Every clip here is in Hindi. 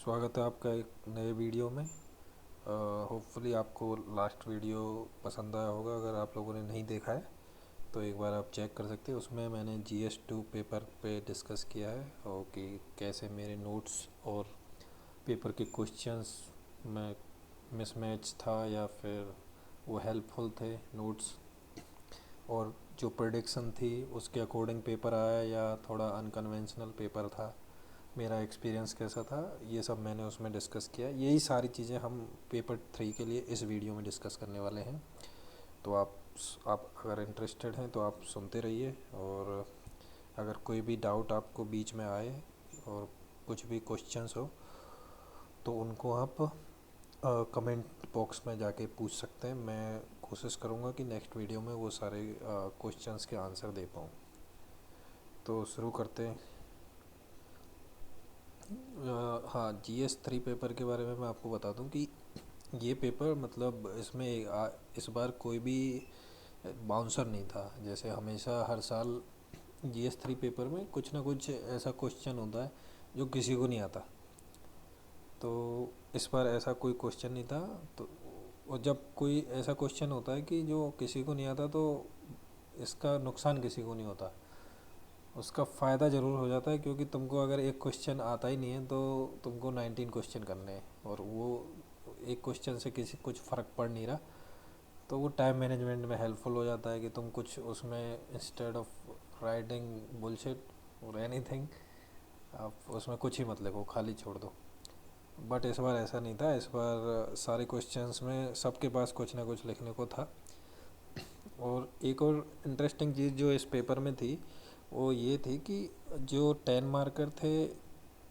स्वागत है आपका एक नए वीडियो में। होपफुली आपको लास्ट वीडियो पसंद आया होगा। अगर आप लोगों ने नहीं देखा है तो एक बार आप चेक कर सकते हैं। उसमें मैंने GS2 पेपर पे डिस्कस किया है और कि कैसे मेरे नोट्स और पेपर के क्वेश्चंस में मिसमैच था या फिर वो हेल्पफुल थे नोट्स, और जो प्रेडिक्शन थी उसके अकॉर्डिंग पेपर आया या थोड़ा अनकन्वेंशनल पेपर था, मेरा एक्सपीरियंस कैसा था, ये सब मैंने उसमें डिस्कस किया। यही सारी चीज़ें हम पेपर 3 के लिए इस वीडियो में डिस्कस करने वाले हैं। तो आप अगर इंटरेस्टेड हैं तो आप सुनते रहिए, और अगर कोई भी डाउट आपको बीच में आए और कुछ भी क्वेश्चंस हो तो उनको आप कमेंट बॉक्स में जाके पूछ सकते हैं। मैं कोशिश करूँगा कि नेक्स्ट वीडियो में वो सारे क्वेश्चंस के आंसर दे पाऊँ। तो शुरू करते हैं। हाँ, GS3 पेपर के बारे में मैं आपको बता दूं कि ये पेपर मतलब इसमें इस बार कोई भी बाउंसर नहीं था। जैसे हमेशा हर साल GS3 पेपर में कुछ ना कुछ ऐसा क्वेश्चन होता है जो किसी को नहीं आता। तो इस बार ऐसा कोई क्वेश्चन नहीं था। तो और जब कोई ऐसा क्वेश्चन होता है कि जो किसी को नहीं आता तो इसका नुकसान किसी को नहीं होता, उसका फ़ायदा ज़रूर हो जाता है। क्योंकि तुमको अगर एक क्वेश्चन आता ही नहीं है तो तुमको 19 क्वेश्चन करने हैं, और वो एक क्वेश्चन से किसी कुछ फ़र्क पड़ नहीं रहा। तो वो टाइम मैनेजमेंट में हेल्पफुल हो जाता है कि तुम कुछ उसमें इंस्टेड ऑफ राइटिंग बुलशिट और एनीथिंग, आप उसमें कुछ ही मत लिखो, खाली छोड़ दो। बट इस बार ऐसा नहीं था। इस बार सारे क्वेश्चंस में सबके पास कुछ ना कुछ लिखने को था। और एक और इंटरेस्टिंग चीज़ जो इस पेपर में थी वो ये थी कि जो 10 मार्कर थे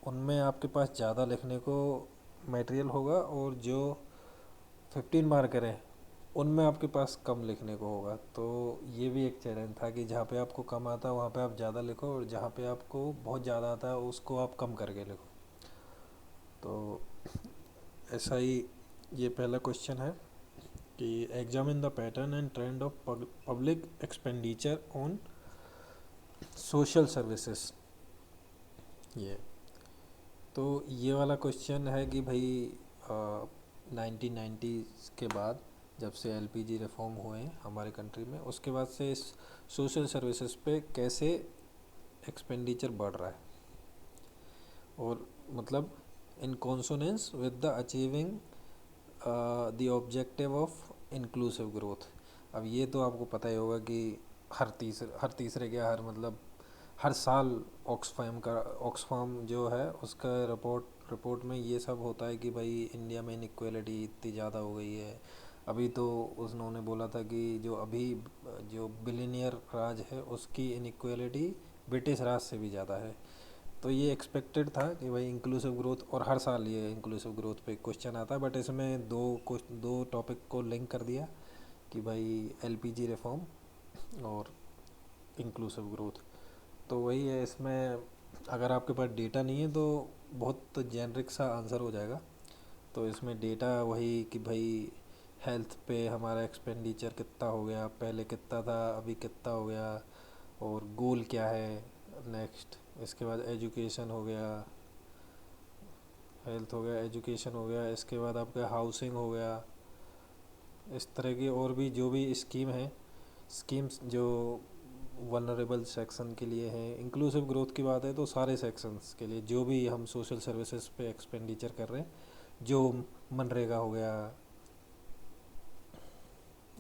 उनमें आपके पास ज़्यादा लिखने को मटेरियल होगा, और जो 15 मार्कर हैं उनमें आपके पास कम लिखने को होगा। तो ये भी एक चैलेंज था कि जहाँ पे आपको कम आता है वहाँ पे आप ज़्यादा लिखो, और जहाँ पे आपको बहुत ज़्यादा आता है उसको आप कम करके लिखो। तो ऐसा ही ये पहला क्वेश्चन है कि examine the pattern and trend of public expenditure on social services. ये तो ये वाला क्वेश्चन है कि भाई 1990 के बाद जब से LPG रिफॉर्म हुए हैं हमारे कंट्री में, उसके बाद से इस सोशल सर्विसेज पे कैसे एक्सपेंडिचर बढ़ रहा है, और मतलब in consonance with the achieving the objective of inclusive growth. अब ये तो आपको पता ही होगा कि हर तीसरे के हर मतलब हर साल ऑक्सफाम जो है उसका रिपोर्ट में ये सब होता है कि भाई इंडिया में इनइक्वालिटी इतनी ज़्यादा हो गई है। अभी तो उन्होंने बोला था कि जो बिलियनियर राज है उसकी इनइक्वालिटी ब्रिटिश राज से भी ज़्यादा है। तो ये एक्सपेक्टेड था कि भाई इंक्लूसिव ग्रोथ, और हर साल ये इंक्लूसिव ग्रोथ पे क्वेश्चन आता है। बट इसमें दो टॉपिक को लिंक कर दिया कि भाई LPG रिफॉर्म और इंक्लूसिव ग्रोथ। तो वही है इसमें। अगर आपके पास डेटा नहीं है तो बहुत जेनरिक सा आंसर हो जाएगा। तो इसमें डेटा वही कि भाई हेल्थ पे हमारा एक्सपेंडिचर कितना हो गया, पहले कितना था अभी कितना हो गया, और गोल क्या है नेक्स्ट। इसके बाद एजुकेशन हो गया, हेल्थ हो गया, एजुकेशन हो गया, इसके बाद आपका हाउसिंग हो गया। इस तरह की और भी जो भी स्कीम्स जो वनरेबल सेक्शन के लिए हैं। इंक्लूसिव ग्रोथ की बात है तो सारे सेक्शंस के लिए जो भी हम सोशल सर्विसेज पे एक्सपेंडिचर कर रहे हैं, जो मनरेगा हो गया,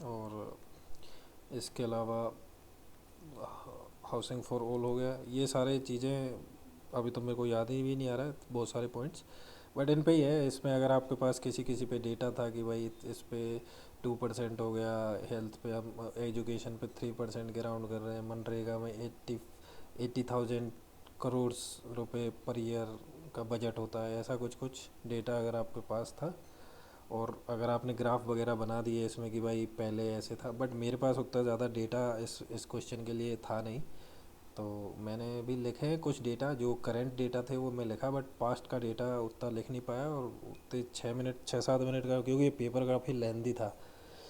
और इसके अलावा हाउसिंग फॉर ऑल हो गया। ये सारे चीज़ें अभी तो मेरे को याद ही भी नहीं आ रहा है बहुत सारे पॉइंट्स, बट इन पे ही है। इसमें अगर आपके पास किसी पे डेटा था कि भाई इस पे 2% हो गया, हेल्थ पे हम एजुकेशन पे 3% के राउंड कर रहे हैं, मनरेगा में 80,000 करोड़ रुपए पर ईयर का बजट होता है, ऐसा कुछ कुछ डेटा अगर आपके पास था, और अगर आपने ग्राफ वगैरह बना दिए इसमें कि भाई पहले ऐसे था। बट मेरे पास उतना ज़्यादा डेटा इस क्वेश्चन के लिए था नहीं। तो मैंने भी लिखे हैं कुछ डेटा, जो करंट डेटा थे वो मैं लिखा, बट पास्ट का डेटा उतना लिख नहीं पाया। और उतने 6-7 मिनट का, क्योंकि ये पेपर काफ़ी लेंदी था।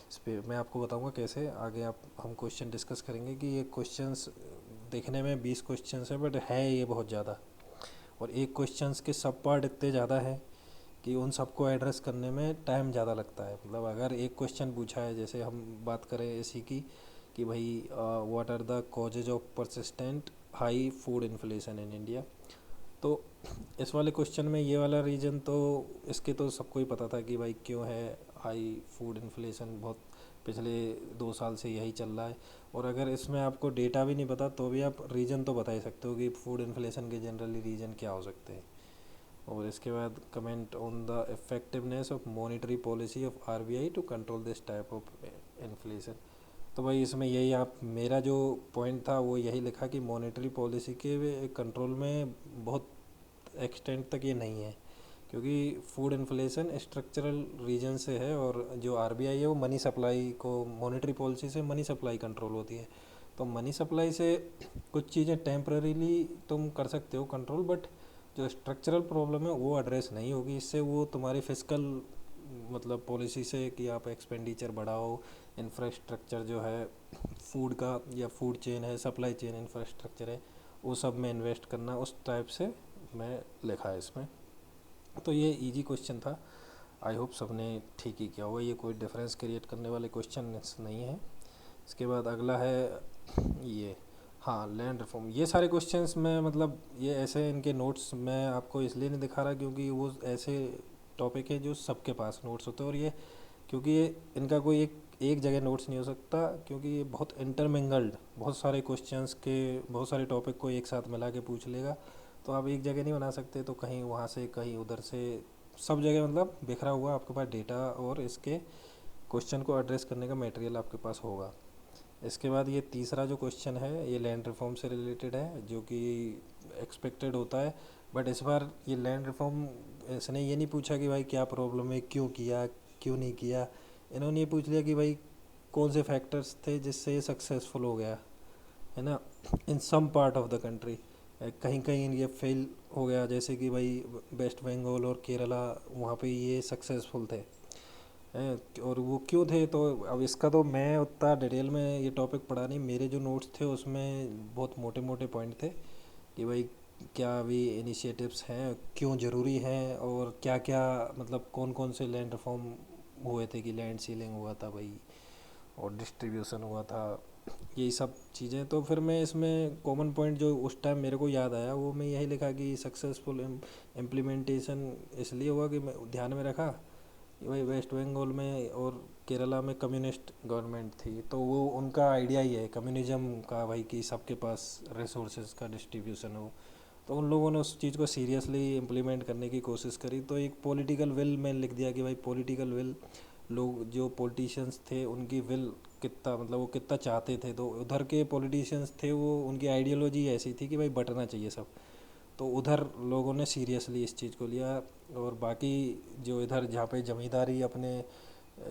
इस पर मैं आपको बताऊंगा कैसे आगे आप हम क्वेश्चन डिस्कस करेंगे कि ये क्वेश्चंस देखने में 20 क्वेश्चंस है बट है ये बहुत ज़्यादा। और एक क्वेश्चंस के सब पार्ट इतने ज़्यादा है कि उन सबको एड्रेस करने में टाइम ज़्यादा लगता है। मतलब अगर एक क्वेश्चन पूछा है, जैसे हम बात करें इसी की कि भाई what are the causes of persistent high food inflation in India, तो इस वाले क्वेश्चन में ये वाला रीज़न तो इसके तो सबको ही पता था कि भाई क्यों है हाई फूड इन्फ्लेशन, बहुत पिछले 2 साल से यही चल रहा है। और अगर इसमें आपको डेटा भी नहीं पता तो भी आप रीज़न तो बता ही सकते हो कि फूड इन्फ्लेशन के जनरली रीज़न क्या हो सकते हैं। और इसके बाद comment on the effectiveness of monetary policy of RBI to control this type of inflation. तो भाई इसमें यही आप, मेरा जो पॉइंट था वो यही लिखा कि मॉनेटरी पॉलिसी के कंट्रोल में बहुत एक्सटेंट तक ये नहीं है, क्योंकि फूड इन्फ्लेशन स्ट्रक्चरल रीजन से है और जो आरबीआई है वो मनी सप्लाई को, मॉनेटरी पॉलिसी से मनी सप्लाई कंट्रोल होती है। तो मनी सप्लाई से कुछ चीज़ें टेम्पररीली तुम कर सकते हो कंट्रोल, बट जो स्ट्रक्चरल प्रॉब्लम है वो एड्रेस नहीं होगी इससे। वो तुम्हारी फिजिकल मतलब पॉलिसी से कि आप एक्सपेंडिचर बढ़ाओ, इंफ्रास्ट्रक्चर जो है फूड का या फूड चेन है, सप्लाई चेन इंफ्रास्ट्रक्चर है, वो सब में इन्वेस्ट करना, उस टाइप से मैं लिखा है इसमें। तो ये इजी क्वेश्चन था, आई होप सबने ठीक ही किया होगा, ये कोई डिफरेंस क्रिएट करने वाले क्वेश्चन नहीं है। इसके बाद अगला है ये, हाँ लैंड रिफॉर्म। ये सारे क्वेश्चंस में मतलब ये ऐसे इनके नोट्स मैं आपको इसलिए नहीं दिखा रहा क्योंकि वो ऐसे टॉपिक है जो सबके पास नोट्स होते हैं, और ये क्योंकि ये इनका कोई एक जगह नोट्स नहीं हो सकता, क्योंकि ये बहुत इंटरमिंगल्ड, बहुत सारे क्वेश्चंस के बहुत सारे टॉपिक को एक साथ मिला के पूछ लेगा। तो आप एक जगह नहीं बना सकते, तो कहीं वहाँ से कहीं उधर से सब जगह मतलब बिखरा हुआ आपके पास डेटा और इसके क्वेश्चन को एड्रेस करने का मटेरियल आपके पास होगा। इसके बाद ये तीसरा जो क्वेश्चन है ये लैंड रिफॉर्म से रिलेटेड है, जो कि एक्सपेक्टेड होता है। बट इस बार ये लैंड रिफॉर्म इसने ये नहीं पूछा कि भाई क्या प्रॉब्लम है, क्यों किया, क्यों नहीं किया। इन्होंने ये पूछ लिया कि भाई कौन से फैक्टर्स थे जिससे ये सक्सेसफुल हो गया, है ना, in some part of the country. कहीं कहीं ये फेल हो गया, जैसे कि भाई वेस्ट बंगाल और केरला, वहाँ पे ये सक्सेसफुल थे हैं, और वो क्यों थे। तो अब इसका तो मैं उतना डिटेल में ये टॉपिक पढ़ा नहीं, मेरे जो नोट्स थे उसमें बहुत मोटे मोटे पॉइंट थे कि भाई क्या अभी इनिशिएटिव्स हैं, क्यों ज़रूरी हैं, और क्या क्या मतलब कौन कौन से लैंड रिफॉर्म हुए थे, कि लैंड सीलिंग हुआ था भाई और डिस्ट्रीब्यूशन हुआ था, यही सब चीज़ें। तो फिर मैं इसमें कॉमन पॉइंट जो उस टाइम मेरे को याद आया वो मैं यही लिखा कि सक्सेसफुल इम्प्लीमेंटेशन इसलिए हुआ कि मैं ध्यान में रखा कि भाई वेस्ट बंगाल में और केरला में कम्युनिस्ट गवर्नमेंट थी, तो वो उनका आइडिया ही है कम्युनिज्म का भाई कि सबके पास रिसोर्सेज का डिस्ट्रीब्यूशन हो। तो उन लोगों ने उस चीज़ को सीरियसली इम्प्लीमेंट करने की कोशिश करी, तो एक पॉलिटिकल विल में लिख दिया कि भाई पॉलिटिकल विल, लोग जो पॉलिटिशियंस थे उनकी विल कितना मतलब वो कितना चाहते थे। तो उधर के पॉलिटिशियंस थे वो, उनकी आइडियोलॉजी ऐसी थी कि भाई बटना चाहिए सब, तो उधर लोगों ने सीरियसली इस चीज़ को लिया। और बाकी जो इधर जहाँ पे जमींदारी अपने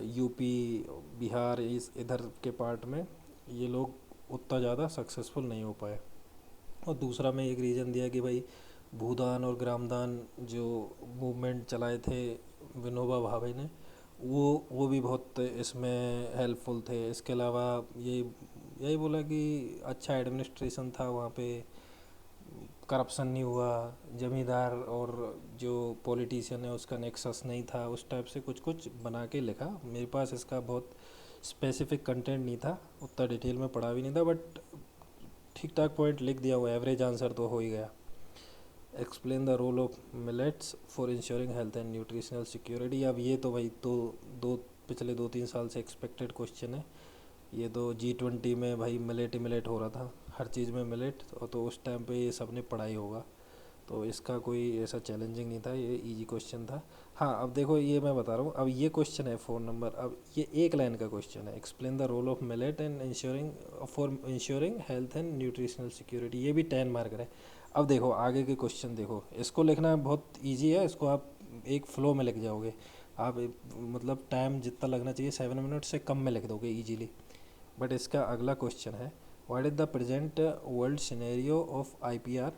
यूपी बिहार इस इधर के पार्ट में ये लोग उतना ज़्यादा सक्सेसफुल नहीं हो पाए। और दूसरा मैं एक रीज़न दिया कि भाई भूदान और ग्रामदान जो मूवमेंट चलाए थे विनोबा भावे ने, वो भी बहुत इसमें हेल्पफुल थे। इसके अलावा यही यही बोला कि अच्छा एडमिनिस्ट्रेशन था वहाँ पे, करप्शन नहीं हुआ, ज़मींदार और जो पॉलिटिशियन है उसका नेक्सस नहीं था, उस टाइप से कुछ कुछ बना के लिखा। मेरे पास इसका बहुत स्पेसिफिक कंटेंट नहीं था, उतना डिटेल में पढ़ा भी नहीं था, बट ठीक ठाक पॉइंट लिख दिया हुआ, एवरेज आंसर तो हो ही गया। Explain the role of millets for ensuring health and nutritional security. अब ये तो भाई तो दो पिछले 2-3 साल से एक्सपेक्टेड क्वेश्चन है। ये तो G20 में भाई मिलेट ही मिलेट हो रहा था, हर चीज़ में मिलेट, और तो उस टाइम पे ये सब ने पढ़ा ही होगा, तो इसका कोई ऐसा चैलेंजिंग नहीं था, ये इजी क्वेश्चन था। हाँ अब देखो ये मैं बता रहा हूँ, अब ये क्वेश्चन है 4 नंबर, अब ये एक लाइन का क्वेश्चन है, explain the role of millet and ensuring for ensuring health and nutritional security, ये भी 10 मार्क है। अब देखो आगे के क्वेश्चन देखो, इसको लिखना बहुत ईजी है, इसको आप एक फ्लो में लिख जाओगे। आप मतलब टाइम जितना लगना चाहिए 7 मिनट से कम में लिख दोगे ईजीली। बट इसका अगला क्वेश्चन है, what is the present world scenario of IPR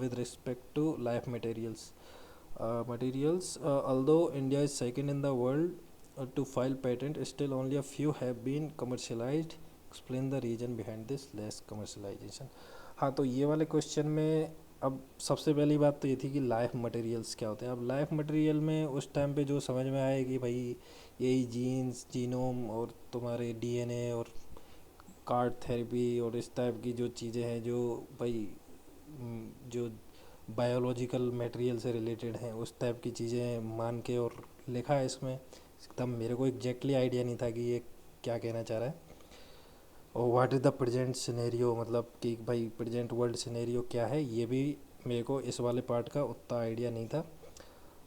with respect to life materials although India is second in the world to file patent, still only a few have been commercialized, explain the reason behind this less commercialization। हाँ तो ये वाले क्वेश्चन में अब सबसे पहली बात तो ये थी कि लाइफ मटेरियल्स क्या होते हैं। अब लाइफ मटेरियल में उस टाइम पे जो समझ में आया कि भाई यही जीन्स जीनोम और तुम्हारे डीएनए और कार्ड थेरेपी और इस टाइप की जो चीज़ें हैं जो भाई जो बायोलॉजिकल मटेरियल से रिलेटेड हैं उस टाइप की चीज़ें मान के और लिखा है इसमें। एकदम मेरे को एग्जैक्टली आइडिया नहीं था कि ये क्या कहना चाह रहा है। और what is the present scenario, मतलब कि भाई प्रेजेंट वर्ल्ड सिनेरियो क्या है, ये भी मेरे को इस वाले पार्ट का उतना आइडिया नहीं था।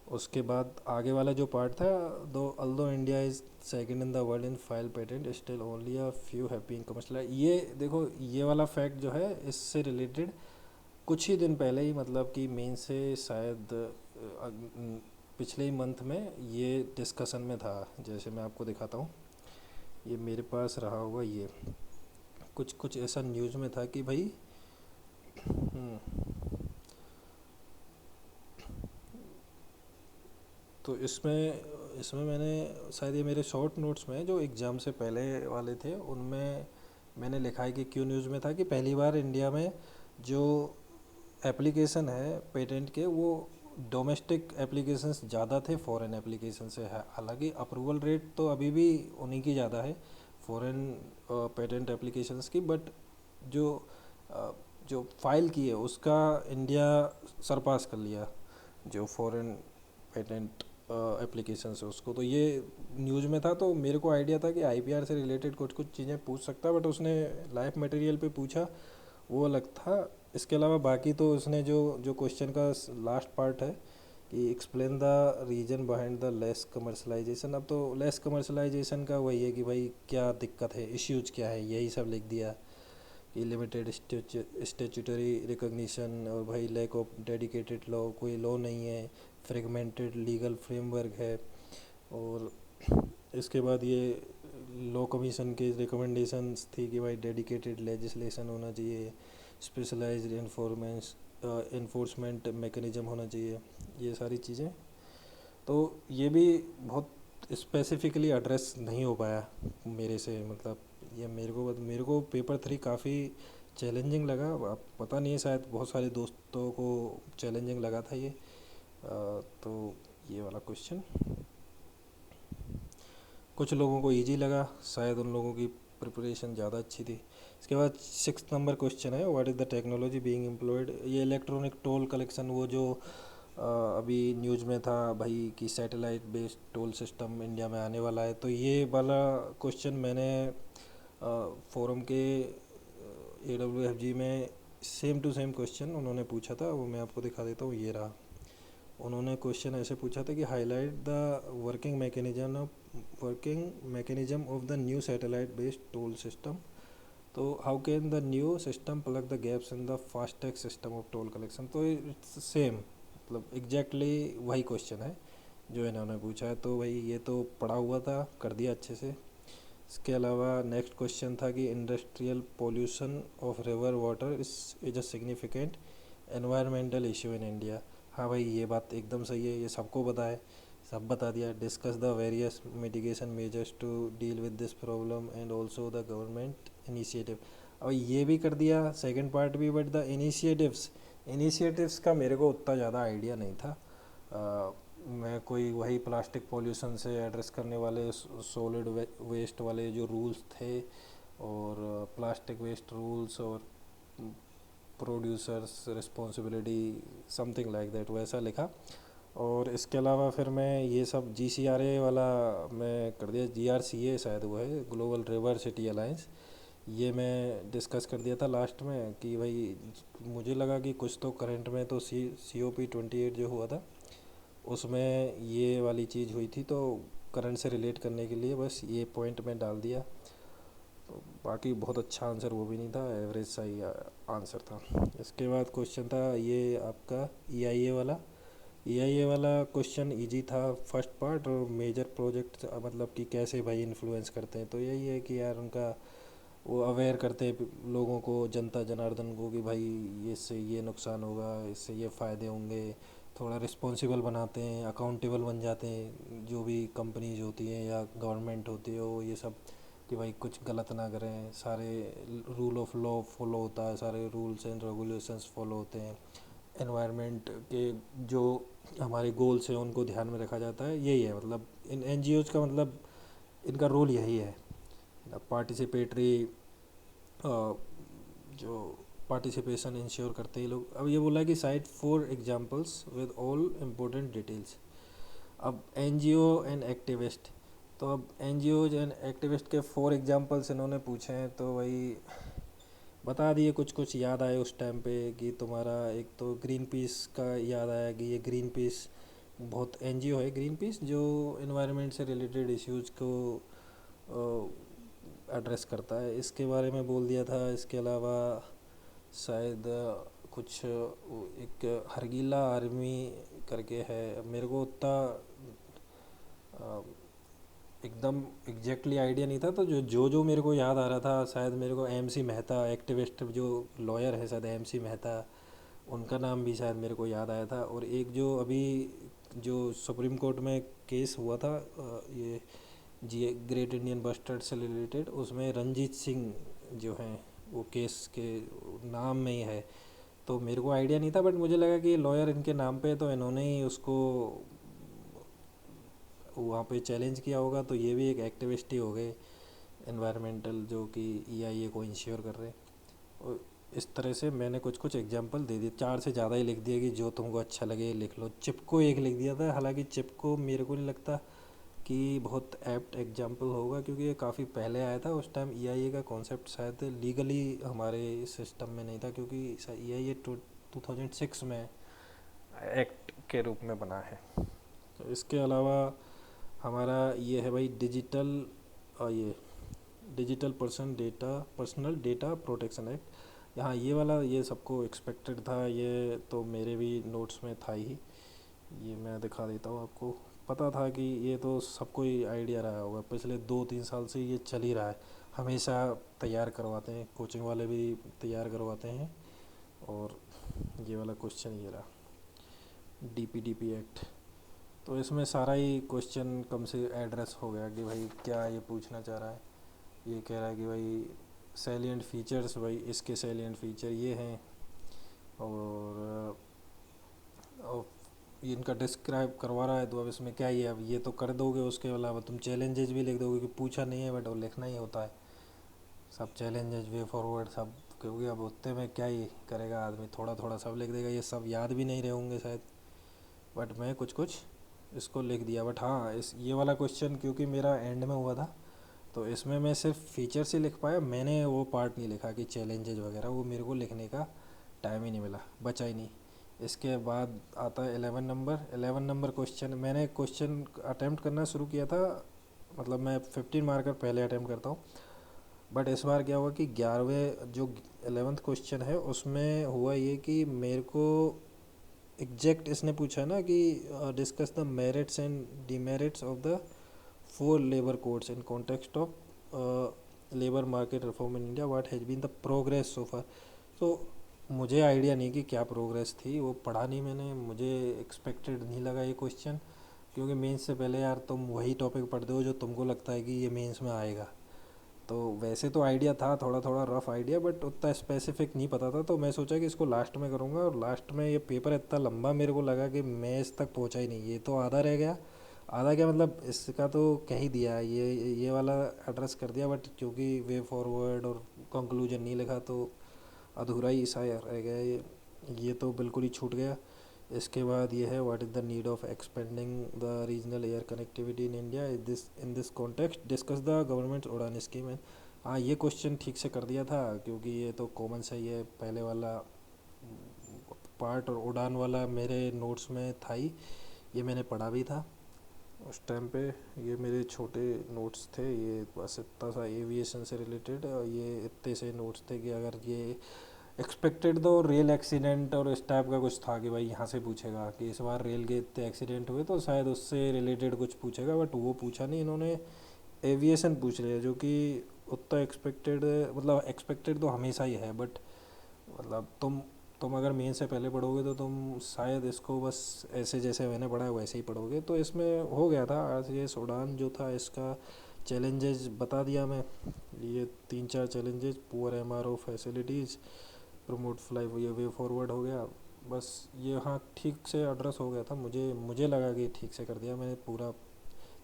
उसके बाद आगे वाला जो पार्ट था, दो although India is second in the world in file patent still only a few have been commercialised. ये देखो ये वाला फैक्ट जो है इससे रिलेटेड कुछ ही दिन पहले ही, मतलब कि मेन से शायद पिछले ही मंथ में ये डिस्कशन में था। जैसे मैं आपको दिखाता हूँ, ये मेरे पास रहा होगा, ये कुछ कुछ ऐसा न्यूज़ में था कि भाई तो इसमें इसमें मैंने शायद ये मेरे शॉर्ट नोट्स में जो एग्ज़ाम से पहले वाले थे उनमें मैंने लिखा है कि क्यों न्यूज़ में था कि पहली बार इंडिया में जो एप्लीकेशन है पेटेंट के वो डोमेस्टिक एप्लीकेशंस ज़्यादा थे फॉरेन एप्लीकेशन से है। हालांकि अप्रूवल रेट तो अभी भी उन्हीं की ज़्यादा है फॉरेन पेटेंट एप्लीकेशंस की, बट जो अ, जो फाइल की है उसका इंडिया सरपास कर लिया जो फॉरेन पेटेंट एप्लीकेशंस है उसको। तो ये न्यूज़ में था तो मेरे को आइडिया था कि आईपीआर से रिलेटेड कुछ कुछ चीज़ें पूछ सकता है, बट उसने लाइफ मटेरियल पे पूछा वो अलग था। इसके अलावा बाकी तो उसने जो जो क्वेश्चन का लास्ट पार्ट है कि explain the reason behind the less commercialisation. अब तो लेस कमर्शलाइजेशन का वही है कि भाई क्या दिक्कत है, इश्यूज क्या है, यही सब लिख दिया कि लिमिटेड स्टेचुटरी रिकॉग्निशन और भाई लैक ऑफ डेडिकेटेड लॉ, कोई लॉ नहीं है, फ्रेगमेंटेड लीगल फ्रेमवर्क है। और इसके बाद ये लॉ कमीशन के रिकमेंडेशंस थी कि भाई डेडिकेटेड लेजिस्लेशन होना चाहिए, स्पेशलाइज्ड इन्फोर्समेंट मैकेनिज्म होना चाहिए, ये सारी चीज़ें। तो ये भी बहुत स्पेसिफिकली एड्रेस नहीं हो पाया मेरे से, मतलब ये मेरे को पेपर 3 काफ़ी चैलेंजिंग लगा। अब पता नहीं है शायद बहुत सारे दोस्तों को चैलेंजिंग लगा था ये। तो ये वाला क्वेश्चन कुछ लोगों को इजी लगा, शायद उन लोगों की प्रिपरेशन ज़्यादा अच्छी थी। इसके बाद 6 नंबर क्वेश्चन है, what is the technology being employed. ये इलेक्ट्रॉनिक टोल कलेक्शन, वो जो अभी न्यूज़ में था भाई कि satellite based toll system India में आने वाला है। तो ये वाला क्वेश्चन मैंने फोरम के AWFG में सेम टू सेम क्वेश्चन उन्होंने पूछा था, वो मैं आपको दिखा देता हूँ, ये रहा। उन्होंने क्वेश्चन ऐसे पूछा था कि highlight the working mechanism of the new satellite based toll system. तो how can the new system plug the gaps in the FASTag system of toll collection. तो इट्स सेम, मतलब एग्जैक्टली वही क्वेश्चन है जो इन्होंने पूछा है। तो भाई ये तो पढ़ा हुआ था, कर दिया अच्छे से। इसके अलावा नेक्स्ट क्वेश्चन था कि industrial pollution of river water is a significant environmental issue in India. हाँ भाई ये बात एकदम सही है, ये सबको पता है, सब बता दिया। Discuss the various mitigation measures to deal with this problem and also the government initiative. अब ये भी कर दिया सेकंड पार्ट भी, बट द इनिशिएटिव्स का मेरे को उतना ज़्यादा आइडिया नहीं था। मैं कोई वही प्लास्टिक पोल्यूशन से एड्रेस करने वाले सॉलिड वेस्ट वाले जो रूल्स थे और प्लास्टिक वेस्ट रूल्स और producers responsibility something like that वैसा लिखा। और इसके अलावा फिर मैं ये सब GCRA वाला मैं कर दिया, GRCA शायद वो है, ग्लोबल रिवर सिटी अलायंस। ये मैं डिस्कस कर दिया था लास्ट में कि भाई मुझे लगा कि कुछ तो करंट में तो COP28 जो हुआ था उसमें ये वाली चीज़ हुई थी, तो करंट से रिलेट करने के लिए बस ये पॉइंट मैं डाल दिया। तो बाकी बहुत अच्छा आंसर वो भी नहीं था, एवरेज सा ही आंसर था। इसके बाद क्वेश्चन था ये आपका EIA वाला क्वेश्चन इजी था फर्स्ट पार्ट, और मेजर प्रोजेक्ट मतलब कि कैसे भाई इन्फ्लुएंस करते हैं। तो यही है कि यार उनका वो अवेयर करते हैं लोगों को, जनता जनार्दन को, कि भाई ये इससे ये नुकसान होगा, इससे ये फ़ायदे होंगे। थोड़ा रिस्पॉन्सिबल बनाते हैं, अकाउंटेबल बन जाते हैं जो भी कंपनीज होती हैं या गवर्नमेंट होती है वो, ये सब कि भाई कुछ गलत ना करें, सारे रूल ऑफ लॉ फॉलो होता है, सारे रूल्स एंड रेगुलेशंस फॉलो होते हैं। एनवायरनमेंट के जो हमारे गोल्स हैं उनको ध्यान में रखा जाता है, यही है मतलब इन एनजीओज का मतलब इनका रोल यही है। पार्टिसिपेटरी जो पार्टिसिपेशन इंश्योर करते हैं ये लोग। अब ये बोला है कि site 4 examples with all important details. अब एनजीओ एंड एक्टिविस्ट, तो अब एनजीओ एंड एक्टिविस्ट के 4 एग्जाम्पल्स इन्होंने पूछे हैं, तो वही बता दिए। कुछ कुछ याद आए उस टाइम पे कि तुम्हारा एक तो ग्रीन पीस का याद आया कि ये ग्रीन पीस बहुत एनजीओ है ग्रीन पीस जो इन्वायरमेंट से रिलेटेड इश्यूज को एड्रेस करता है, इसके बारे में बोल दिया था। इसके अलावा शायद कुछ एक हरगीला आर्मी करके है, मेरे को उतना एकदम एग्जैक्टली आइडिया नहीं था, तो जो मेरे को याद आ रहा था शायद मेरे को एमसी मेहता एक्टिविस्ट जो लॉयर है शायद एमसी मेहता, उनका नाम भी शायद मेरे को याद आया था। और एक जो अभी जो सुप्रीम कोर्ट में केस हुआ था ये जी ग्रेट इंडियन बस्टर्ड से रिलेटेड, उसमें रंजीत सिंह जो हैं वो केस के नाम में ही है, तो मेरे को आइडिया नहीं था बट मुझे लगा कि लॉयर इनके नाम पे है, तो इन्होंने ही उसको वहाँ पे चैलेंज किया होगा, तो ये भी एक एक्टिविस्ट ही हो गए एनवायरमेंटल जो कि ईआईए को इंश्योर कर रहे हैं। और इस तरह से मैंने कुछ कुछ एग्जांपल दे दिए, 4 से ज़्यादा ही लिख दिया कि जो तुमको अच्छा लगे लिख लो। चिपको एक लिख दिया था, हालांकि चिपको मेरे को नहीं लगता कि बहुत एप्ट एग्जांपल होगा क्योंकि ये काफ़ी पहले आया था। उस टाइम ईआईए का कॉन्सेप्ट शायद लीगली हमारे सिस्टम में नहीं था क्योंकि ईआईए 2006 में एक्ट के रूप में बना है। तो इसके अलावा हमारा ये है भाई डिजिटल ये digital personal data protection act. यहाँ ये वाला ये सबको एक्सपेक्टेड था, ये तो मेरे भी नोट्स में था ही। ये मैं दिखा देता हूँ आपको, पता था कि ये तो सबको ही आइडिया रहा होगा, पिछले 2-3 साल से ये चल ही रहा है, हमेशा तैयार करवाते हैं, कोचिंग वाले भी तैयार करवाते हैं। और ये वाला क्वेश्चन ये रहा डीपीडीपी एक्ट, तो इसमें सारा ही क्वेश्चन कम से एड्रेस हो गया कि भाई क्या ये पूछना चाह रहा है। ये कह रहा है कि भाई सैलिएंट फीचर्स, भाई इसके सैलिएंट फीचर ये हैं और ये इनका डिस्क्राइब करवा रहा है, तो अब इसमें क्या ही है, अब ये तो कर दोगे, उसके अलावा तुम चैलेंजेस भी लिख दोगे कि पूछा नहीं है बट वो लिखना ही होता है सब चैलेंजेस वे फॉरवर्ड सब, क्योंकि अब उतने में क्या ही करेगा आदमी, थोड़ा थोड़ा सब लिख देगा, ये सब याद भी नहीं रहे होंगे शायद, बट मैं कुछ कुछ इसको लिख दिया। बट हाँ इस ये वाला क्वेश्चन क्योंकि मेरा एंड में हुआ था तो इसमें मैं सिर्फ फीचर्स ही लिख पाया, मैंने वो पार्ट नहीं लिखा कि चैलेंजेस वगैरह, वो मेरे को लिखने का टाइम ही नहीं मिला, बचा ही नहीं। इसके बाद आता है 11 नंबर क्वेश्चन। मैंने क्वेश्चन अटैम्प्ट करना शुरू किया था, मतलब मैं 15 मार्कर पहले अटैम्प्ट करता हूँ, बट इस बार क्या हुआ कि 11वें जो 11th क्वेश्चन है उसमें हुआ ये कि मेरे को एग्जैक्ट इसने पूछा ना कि discuss the merits and demerits of the 4 labour codes in context of labour market reform in India, what has been the progress so far. तो मुझे आइडिया नहीं कि क्या प्रोग्रेस थी, वो पढ़ा नहीं मैंने, मुझे एक्सपेक्टेड नहीं लगा ये क्वेश्चन, क्योंकि मेंस से पहले यार तुम वही टॉपिक पढ़ते हो जो तुमको लगता है कि ये मेंस में आएगा। तो वैसे तो आइडिया था, थोड़ा थोड़ा रफ आइडिया, बट उतना स्पेसिफिक नहीं पता था, तो मैं सोचा कि इसको लास्ट में करूँगा। और लास्ट में ये पेपर इतना लंबा मेरे को लगा कि मैं इस तक पहुँचा ही नहीं, ये तो आधा रह गया। आधा क्या मतलब इसका तो कह ही दिया, ये वाला एड्रेस कर दिया, बट क्योंकि वे फॉरवर्ड और कंक्लूजन नहीं लिखा तो अधूरा ही सा रह गया ये तो बिल्कुल ही छूट गया। इसके बाद ये है what is the need of expanding the regional air connectivity in India in this context, discuss the government उड़ान स्कीम एंड। हाँ ये क्वेश्चन ठीक से कर दिया था क्योंकि ये तो कॉमन सा ही है, पहले वाला पार्ट और उड़ान वाला मेरे नोट्स में था ही, ये मैंने पढ़ा भी था उस टाइम पे। ये मेरे छोटे नोट्स थे, ये बस इतना सा एविएशन से रिलेटेड, ये इतने से नोट्स थे कि अगर ये एक्सपेक्टेड तो रेल एक्सीडेंट और इस टाइप का कुछ था कि भाई यहाँ से पूछेगा कि इस बार रेल के इतने एक्सीडेंट हुए तो शायद उससे रिलेटेड कुछ पूछेगा, बट वो पूछा नहीं इन्होंने, एविएशन पूछ लिया जो कि उतना एक्सपेक्टेड, मतलब एक्सपेक्टेड तो हमेशा ही है, बट मतलब तुम अगर मेन से पहले पढ़ोगे तो तुम शायद इसको बस ऐसे जैसे मैंने पढ़ा है वैसे ही पढ़ोगे। तो इसमें हो गया था आज ये सूडान जो था इसका चैलेंजेस बता दिया मैं, ये 3-4 challenges, poor MRO facilities, promote fly, ये वे फॉरवर्ड हो गया, बस ये, हाँ ठीक से एड्रेस हो गया था, मुझे मुझे लगा कि ठीक से कर दिया मैंने, पूरा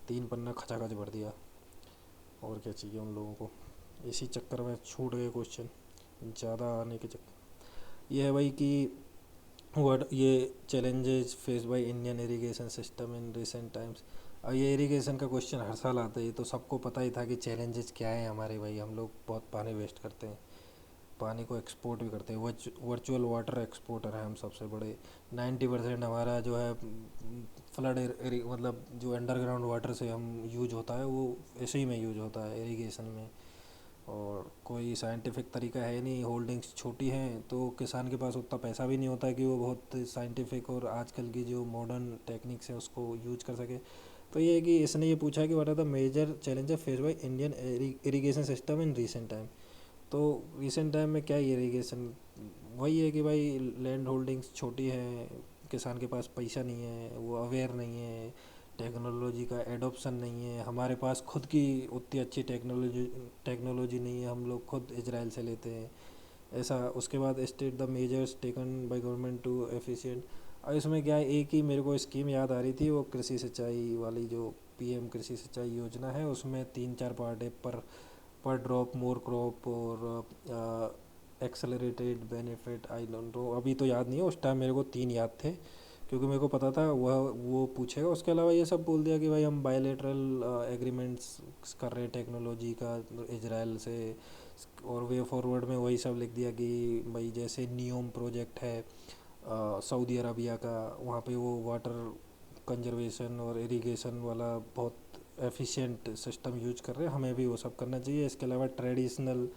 3 पन्ना खचाखच भर दिया। और क्या चाहिए उन लोगों को, इसी चक्कर में छूट गए क्वेश्चन ज़्यादा आने के चक्कर। ये है भाई कि व्हाट ये challenges face by Indian irrigation system in recent times. अब ये इरिगेशन का क्वेश्चन हर साल आता है, ये तो सबको पता ही था कि चैलेंजेस क्या है हमारे भाई। हम लोग बहुत पानी वेस्ट करते हैं, पानी को एक्सपोर्ट भी करते हैं, वर्चुअल वाटर एक्सपोर्टर है हम सबसे बड़े। 90% हमारा जो है फ्लड मतलब जो अंडरग्राउंड वाटर से हम यूज होता है वो इसी में यूज होता है, इरिगेशन में। और कोई साइंटिफिक तरीका है नहीं, होल्डिंग्स छोटी हैं तो किसान के पास उतना पैसा भी नहीं होता है कि वो बहुत साइंटिफिक और आजकल की जो मॉडर्न टेक्निक्स हैं उसको यूज कर सके। तो ये है कि इसने ये पूछा कि what are the major challenges face by Indian irrigation system in recent time. तो रिसेंट टाइम में क्या इरिगेशन, वही है कि भाई लैंड होल्डिंग्स छोटी है, किसान के पास पैसा नहीं है, वो अवेयर नहीं है, टेक्नोलॉजी का एडोप्शन नहीं है, हमारे पास खुद की उतनी अच्छी टेक्नोलॉजी नहीं है, हम लोग खुद इजराइल से लेते हैं ऐसा। उसके बाद state the measures taken by government to efficient. और इसमें क्या है, एक ही मेरे को स्कीम याद आ रही थी, वो कृषि सिंचाई वाली जो पीएम कृषि सिंचाई योजना है, उसमें 3-4 पार्ट है, पर ड्रॉप मोर क्रॉप और accelerated benefit, I don't know अभी तो याद नहीं है, उस टाइम मेरे को 3 याद थे क्योंकि मेरे को पता था वह वो पूछेगा। उसके अलावा ये सब बोल दिया कि भाई हम बायलेटरल एग्रीमेंट्स कर रहे हैं टेक्नोलॉजी का इजराइल से। और वे फॉरवर्ड में वही सब लिख दिया कि भाई जैसे नियोम प्रोजेक्ट है सऊदी अरबिया का, वहाँ पे वो वाटर कंजर्वेशन और इरिगेशन वाला बहुत एफिशिएंट सिस्टम यूज कर रहे हैं, हमें भी वो सब करना चाहिए। इसके अलावा ट्रेडिशनल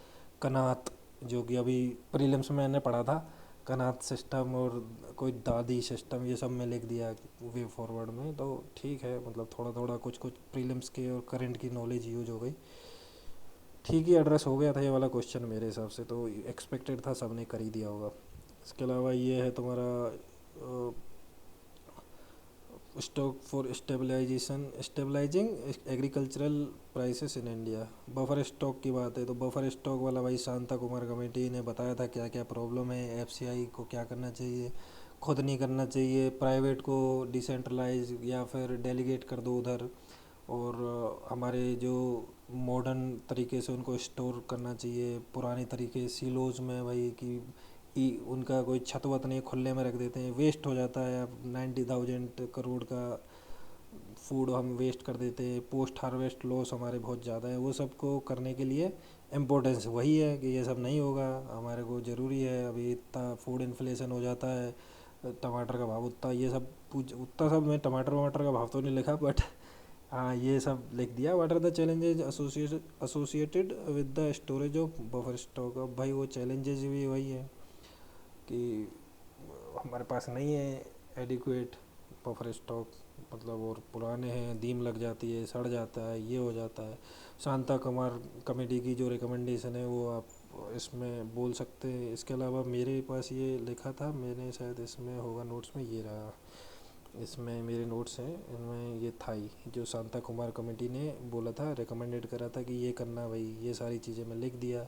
कनात, जो कि अभी प्रीलिम्स में मैंने पढ़ा था, कनात सिस्टम और कोई दादी सिस्टम, ये सब में लिख दिया वे फॉरवर्ड में। तो ठीक है, मतलब थोड़ा थोड़ा कुछ कुछ प्रीलिम्स के और करंट की नॉलेज यूज हो गई। ठीक ही एड्रेस हो गया था ये वाला क्वेश्चन मेरे हिसाब से, तो एक्सपेक्टेड था, सबने कर ही दिया होगा। इसके अलावा ये है तुम्हारा stock for stabilising agricultural prices in India. Buffer stock की बात है तो बफर स्टॉक वाला भाई शांता कुमार कमेटी ने बताया था क्या क्या प्रॉब्लम है, एफसीआई को क्या करना चाहिए, खुद नहीं करना चाहिए, प्राइवेट को डिसेंट्रलाइज या फिर डेलीगेट कर दो उधर। और हमारे जो मॉडर्न तरीके से उनको स्टोर करना चाहिए, पुराने तरीके सीलोज में भाई कि उनका कोई छत वत नहीं, खुले में रख देते हैं, वेस्ट हो जाता है। अब 90,000 करोड़ का फूड हम वेस्ट कर देते हैं, पोस्ट हार्वेस्ट लॉस हमारे बहुत ज़्यादा है। वो सब को करने के लिए इम्पोर्टेंस वही है कि ये सब नहीं होगा, हमारे को ज़रूरी है। अभी इतना फूड इन्फ्लेशन हो जाता है, टमाटर का भाव उतना, ये सब उतना सब मैं टमाटर वमाटर का भाव तो नहीं लिखा, बट हाँ ये सब लिख दिया। What are the challenges associated with the storage of buffer stock. अब भाई वो चैलेंजेस भी वही है कि हमारे पास नहीं है एडिक्वेट बफर स्टॉक, मतलब और पुराने हैं, दीम लग जाती है, सड़ जाता है, ये हो जाता है। शांता कुमार कमेटी की जो रिकमेंडेशन है वो आप इसमें बोल सकते हैं। इसके अलावा मेरे पास ये लिखा था, मैंने शायद इसमें होगा नोट्स में, ये रहा, इसमें मेरे नोट्स हैं, इनमें ये था ही जो शांता कुमार कमेटी ने बोला था, रिकमेंडेड करा था कि ये करना भाई, ये सारी चीज़ें मैं लिख दिया।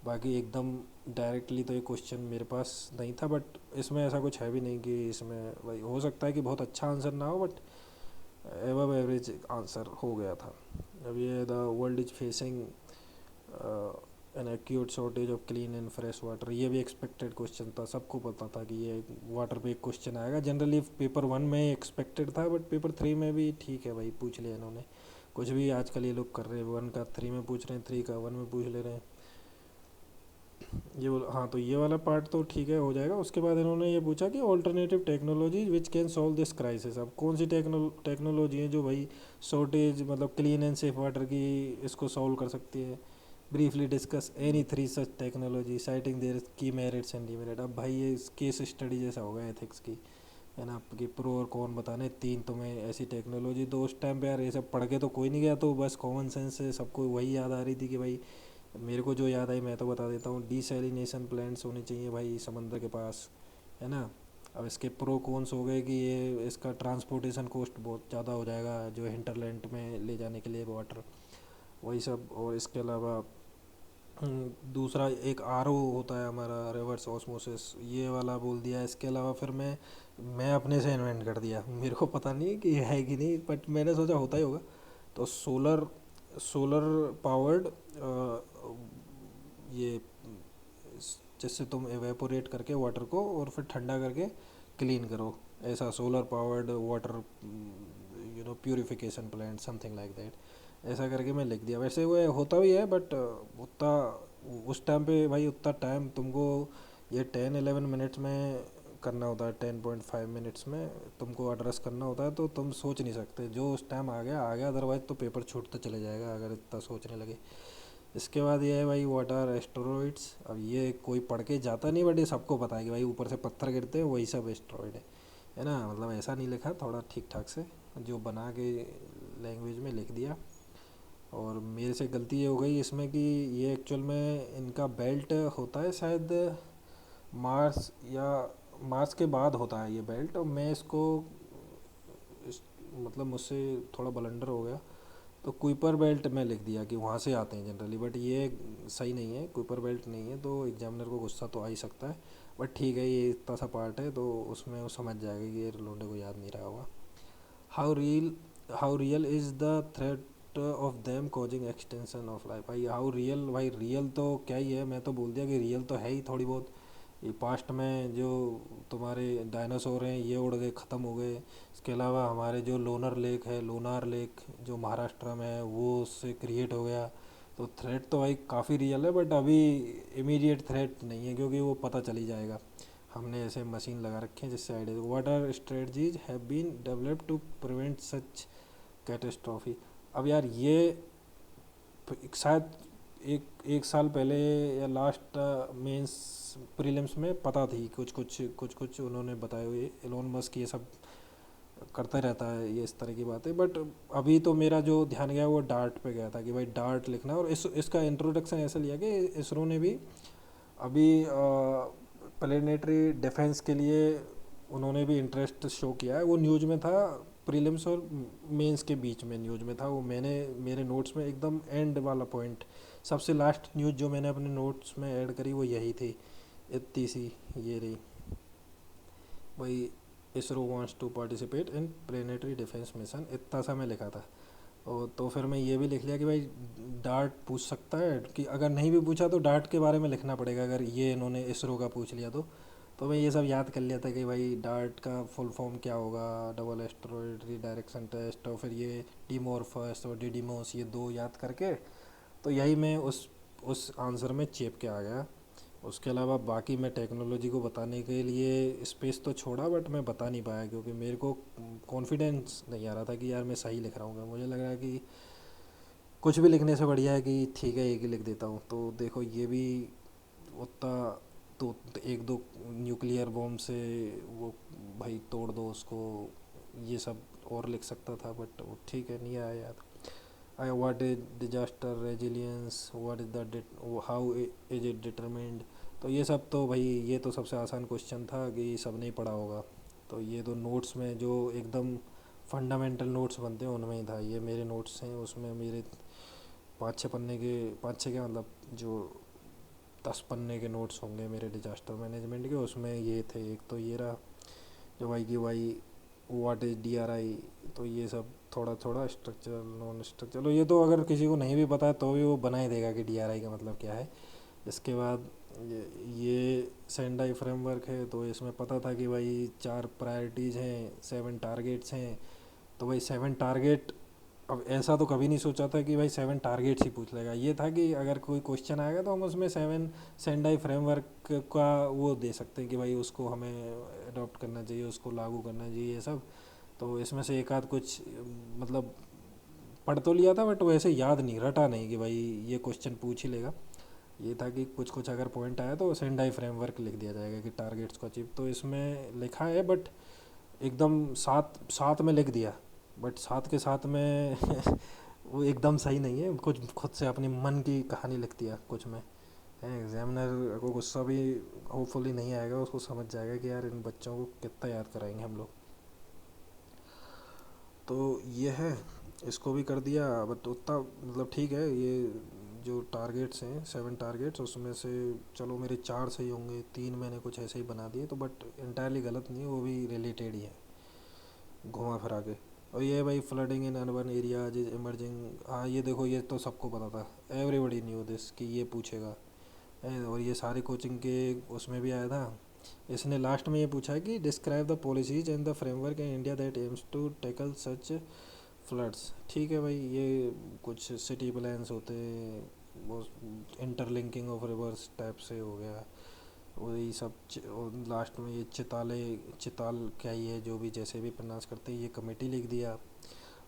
बाकी एकदम डायरेक्टली तो ये क्वेश्चन मेरे पास नहीं था, बट इसमें ऐसा कुछ है भी नहीं कि इसमें भाई हो सकता है कि बहुत अच्छा आंसर ना हो, बट एवब एवरेज आंसर हो गया था। अब ये the world is facing an acute shortage of clean and fresh water, ये भी एक्सपेक्टेड क्वेश्चन था, सबको पता था कि ये वाटर पे एक क्वेश्चन आएगा। जनरली पेपर 1 में एक्सपेक्टेड था, बट पेपर 3 में भी ठीक है भाई, पूछ लिया इन्होंने। कुछ भी आजकल ये लोग कर रहे हैं, 1 का 3 में पूछ रहे हैं, 3 का 1 में पूछ ले रहे हैं। हाँ तो ये वाला पार्ट तो ठीक है, हो जाएगा। उसके बाद इन्होंने ये पूछा कि alternative technology which can solve this crisis. अब कौन सी टेक्नोलॉजी है जो भाई शॉर्टेज मतलब क्लीन एंड सेफ वाटर की इसको सॉल्व कर सकती है। Briefly discuss any 3 such technology citing their की मेरिट्स एंड डिमेरिट। अब भाई ये केस स्टडी जैसा होगा एथिक्स की, है ना, आपकी प्रो और कौन बताने 3 तुम्हें ऐसी टेक्नोलॉजी। तो उस टाइम पे यार ये सब पढ़ के तो कोई नहीं गया, तो बस कॉमन सेंस से सबको वही याद आ रही थी कि भाई, मेरे को जो याद आई मैं तो बता देता हूँ, डिसैलिनेशन प्लांट्स होने चाहिए भाई समंदर के पास, है ना। अब इसके प्रो कौन्स हो गए कि ये इसका ट्रांसपोर्टेशन कॉस्ट बहुत ज़्यादा हो जाएगा जो हिंटरलैंड में ले जाने के लिए वाटर, वही सब। और इसके अलावा दूसरा एक आरओ होता है हमारा, रिवर्स ऑस्मोसिस, ये वाला बोल दिया। इसके अलावा फिर मैं अपने से इन्वेंट कर दिया, मेरे को पता नहीं है कि है कि नहीं, बट मैंने सोचा होता ही होगा। तो सोलर सोलर पावर्ड, ये जिससे तुम एवेपोरेट करके वाटर को और फिर ठंडा करके क्लीन करो, ऐसा solar powered water purification plant, something like that. ऐसा करके मैं लिख दिया। वैसे वो होता भी है, बट उतना उस टाइम पे भाई उतना टाइम तुमको ये 10-11 मिनट्स में करना होता है, 10.5 मिनट्स में तुमको एड्रेस करना होता है। तो तुम सोच नहीं सकते, जो उस टाइम आ गया आ गया, अदरवाइज तो पेपर छूटता चले जाएगा अगर इतना सोचने लगे। इसके बाद ये है भाई, व्हाट आर एस्टेरॉइड्स। अब ये कोई पढ़ के जाता नहीं, बट ये सबको पता है कि भाई ऊपर से पत्थर गिरते हैं, वही सब एस्टेरॉइड है ना। मतलब ऐसा नहीं लिखा, थोड़ा ठीक ठाक से जो बना के लैंग्वेज में लिख दिया। और मेरे से गलती ये हो गई इसमें कि ये एक्चुअल में इनका बेल्ट होता है शायद मार्स, या मार्स के बाद होता है ये बेल्ट। और मैं इसको इस, मतलब मुझसे थोड़ा ब्लंडर हो गया, तो कुइपर बेल्ट में लिख दिया कि वहाँ से आते हैं जनरली, बट ये सही नहीं है, कुइपर बेल्ट नहीं है। तो एग्जामिनर को गुस्सा तो आ ही सकता है, बट ठीक है, ये इतना सा पार्ट है तो उसमें वो समझ जाएगा कि ये लोंडे को याद नहीं रहा होगा। How real how real is the threat of them causing extension of life. भाई हाउ रियल, भाई रियल तो क्या ही है, मैं तो बोल दिया कि रियल तो है ही थोड़ी बहुत। ये पास्ट में जो तुम्हारे डायनासोर हैं ये उड़ गए, ख़त्म हो गए। इसके अलावा हमारे जो लोनर लेक है, लोनार लेक जो महाराष्ट्र में है, वो उससे क्रिएट हो गया। तो थ्रेट तो भाई काफ़ी रियल है, बट अभी इमीडिएट थ्रेट नहीं है, क्योंकि वो पता चल ही जाएगा। हमने ऐसे मशीन लगा रखे हैं जिससे idea. What are strategies have been developed to prevent such catastrophe. अब यार ये शायद एक एक साल पहले या लास्ट मेंस प्रीलिम्स में पता थी, कुछ उन्होंने बताए हुए। एलोन मस्क ये सब करता रहता है ये इस तरह की बातें, बट अभी तो मेरा जो ध्यान गया वो डार्ट पे गया था कि भाई डार्ट लिखना। और इसका इंट्रोडक्शन ऐसा लिया कि इसरो ने भी अभी प्लेनेटरी डिफेंस के लिए उन्होंने भी इंटरेस्ट शो किया है। वो न्यूज़ में था, प्रीलिम्स और मेंस के बीच में न्यूज़ में था वो। मैंने मेरे नोट्स में एकदम एंड वाला पॉइंट, सबसे लास्ट न्यूज़ जो मैंने अपने नोट्स में ऐड करी वो यही थी, इतनी सी ये रही। वही, ISRO wants to participate in planetary defence mission, इतना सा मैं लिखा था। और तो फिर मैं ये भी लिख लिया कि भाई डार्ट पूछ सकता है, कि अगर नहीं भी पूछा तो डार्ट के बारे में लिखना पड़ेगा, अगर ये इन्होंने इसरो का पूछ लिया तो। मैं ये सब याद कर लिया था कि भाई डार्ट का फुल फॉर्म क्या होगा, डबल एस्टेरॉयड डायरेक्शन टेस्ट, और फिर ये डीमोरफस और डिडीमोस, ये दो याद करके तो यही मैं उस आंसर में चेप के आ गया। उसके अलावा बाकी मैं टेक्नोलॉजी को बताने के लिए स्पेस तो छोड़ा, बट मैं बता नहीं पाया क्योंकि मेरे को कॉन्फिडेंस नहीं आ रहा था कि यार मैं सही लिख रहा हूँ। मुझे लग रहा है कि कुछ भी लिखने से बढ़िया है कि ठीक है एक ही लिख देता हूँ। तो देखो ये भी उतना, तो एक दो न्यूक्लियर बॉम्ब से वो भाई तोड़ दो उसको, ये सब और लिख सकता था, बट वो ठीक है, नहीं आया याद। I what is disaster resilience, what is the how is it determined. तो ये सब तो भाई ये तो सबसे आसान क्वेश्चन था कि सब नहीं पढ़ा होगा। तो ये तो नोट्स में जो एकदम फंडामेंटल नोट्स बनते हैं उनमें ही था। ये मेरे नोट्स हैं, उसमें मेरे 5-6 पन्ने के, 5-6 क्या मतलब जो 10 पन्ने के नोट्स होंगे मेरे डिजास्टर मैनेजमेंट के, उसमें ये थे। एक तो ये रहा जो वाई की वाई, व्हाट इज DRI। तो ये सब थोड़ा थोड़ा स्ट्रक्चरल नॉन स्ट्रक्चरल, ये तो अगर किसी को नहीं भी पता है तो भी वो बना ही देगा कि DRI का मतलब क्या है। इसके बाद ये सेंडाई फ्रेमवर्क है, तो इसमें पता था कि भाई 4 प्रायोरिटीज़ हैं, 7 टारगेट्स हैं। तो भाई 7 टारगेट, अब ऐसा तो कभी नहीं सोचा था कि भाई 7 टारगेट्स ही पूछ लेगा। ये था कि अगर कोई क्वेश्चन आएगा तो हम उसमें 7 सेंडाई फ्रेमवर्क का वो दे सकते हैं कि भाई उसको हमें अडॉप्ट करना चाहिए, उसको लागू करना चाहिए, ये सब। तो इसमें से एक आध कुछ मतलब पढ़ तो लिया था, बट वैसे याद नहीं, रटा नहीं कि भाई ये क्वेश्चन पूछ ही लेगा। ये था कि कुछ कुछ अगर पॉइंट आया तो सेंडाई फ्रेमवर्क लिख दिया जाएगा कि टारगेट्स को अचीव। तो इसमें लिखा है, बट एकदम साथ साथ में लिख दिया, बट साथ के साथ में वो एकदम सही नहीं है। कुछ खुद से अपनी मन की कहानी लिख दिया कुछ में है। एग्जामिनर को गुस्सा भी होपफुली नहीं आएगा, उसको समझ जाएगा कि यार इन बच्चों को कितना याद कराएंगे हम लोग। तो ये है, इसको भी कर दिया, बट उतना मतलब ठीक है। ये जो टारगेट्स हैं 7 टारगेट्स, उसमें से चलो मेरे 4 सही होंगे, 3 मैंने कुछ ऐसे ही बना दिए, तो बट इंटायरली गलत नहीं, वो भी रिलेटेड ही है घुमा फिरा के। और ये भाई flooding in urban areas is emerging, हाँ ये देखो ये तो सबको पता था, एवरीबडी न्यू दिस कि ये पूछेगा। और ये सारे कोचिंग के उसमें भी आया था। इसने लास्ट में ये पूछा है कि describe the policies and the framework in India that aims to tackle such floods. ठीक है भाई, ये कुछ सिटी प्लान्स होते हैं, वो इंटरलिंकिंग ऑफ रिवर्स टाइप से हो गया, वही सब और लास्ट में ये चिताल क्या ही है, जो भी जैसे भी प्रनाउंस करते हैं, ये कमेटी लिख दिया।